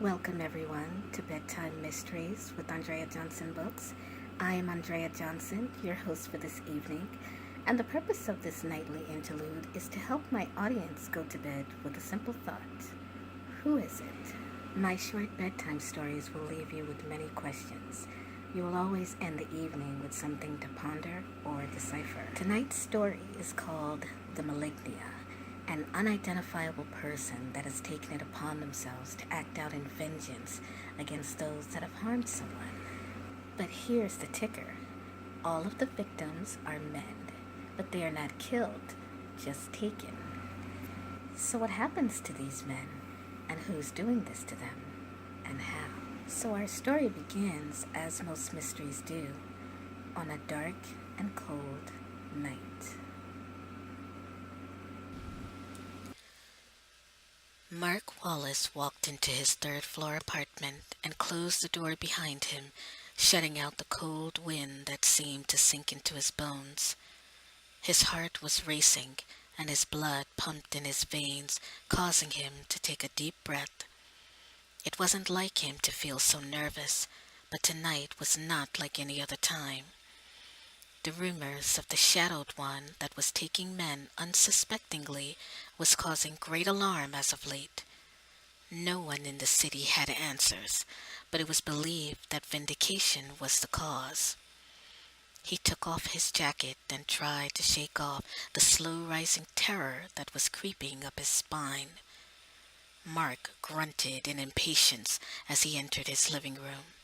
Welcome everyone to Bedtime Mysteries with Andreajohnsonbooks. I am Andrea Johnson, your host for this evening, and the purpose of this nightly interlude is to help my audience go to bed with a simple thought. Who is it? My short bedtime stories will leave you with many questions. You will always end the evening with something to ponder or decipher. Tonight's story is called The Malignia, an unidentifiable person that has taken it upon themselves to act out in vengeance against those that have harmed someone. But here's the ticker. All of the victims are men, but they are not killed, just taken. So what happens to these men, and who's doing this to them, and how? So our story begins, as most mysteries do, on a dark and cold night. Mark Wallace walked into his third-floor apartment and closed the door behind him, shutting out the cold wind that seemed to sink into his bones. His heart was racing, and his blood pumped in his veins, causing him to take a deep breath. It wasn't like him to feel so nervous, but tonight was not like any other time. The rumors of the shadowed one that was taking men unsuspectingly was causing great alarm as of late. No one in the city had answers, but it was believed that vindication was the cause. He took off his jacket and tried to shake off the slow-rising terror that was creeping up his spine. Mark grunted in impatience as he entered his living room.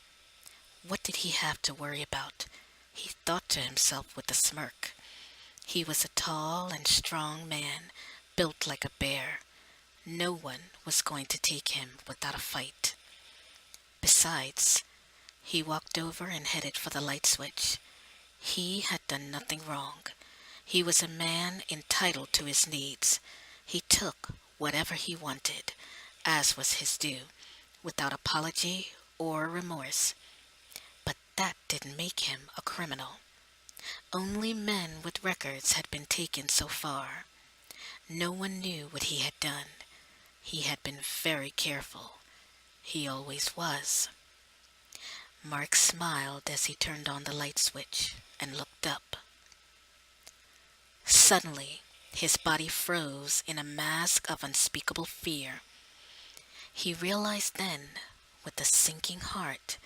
What did he have to worry about? He thought to himself with a smirk. He was a tall and strong man, built like a bear. No one was going to take him without a fight. Besides, he walked over and headed for the light switch. He had done nothing wrong. He was a man entitled to his needs. He took whatever he wanted, as was his due, without apology or remorse. But that didn't make him a criminal. Only men with records had been taken so far. No one knew what he had done. He had been very careful. He always was. Mark smiled as he turned on the light switch and looked up. Suddenly, his body froze in a mask of unspeakable fear. He realized then, with a sinking heart,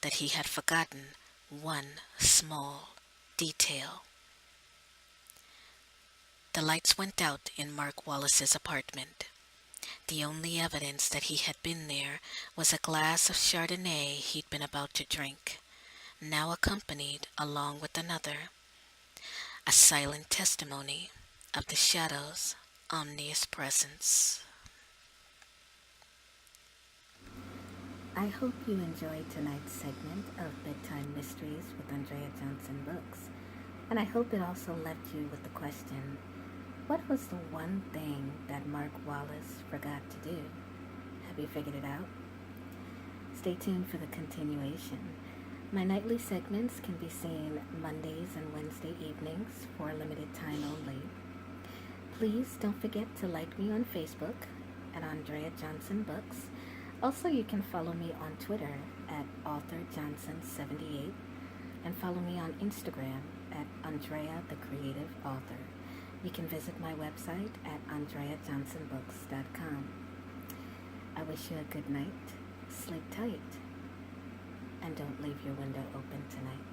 that he had forgotten one small detail. The lights went out in Mark Wallace's apartment. The only evidence that he had been there was a glass of Chardonnay he'd been about to drink, now accompanied along with another, a silent testimony of the shadow's ominous presence. I hope you enjoyed tonight's segment of Bedtime Mysteries with Andreajohnsonbooks, and I hope it also left you with the question, what was the one thing that Mark Wallace forgot to do? Have you figured it out? Stay tuned for the continuation. My nightly segments can be seen Mondays and Wednesday evenings for a limited time only. Please don't forget to like me on Facebook at Andrea Johnson Books. Also, you can follow me on Twitter at AuthorJohnson78 and follow me on Instagram at Andrea the Creative Author. You can visit my website at Andreajohnsonbooks.com. I wish you a good night, sleep tight, and don't leave your window open tonight.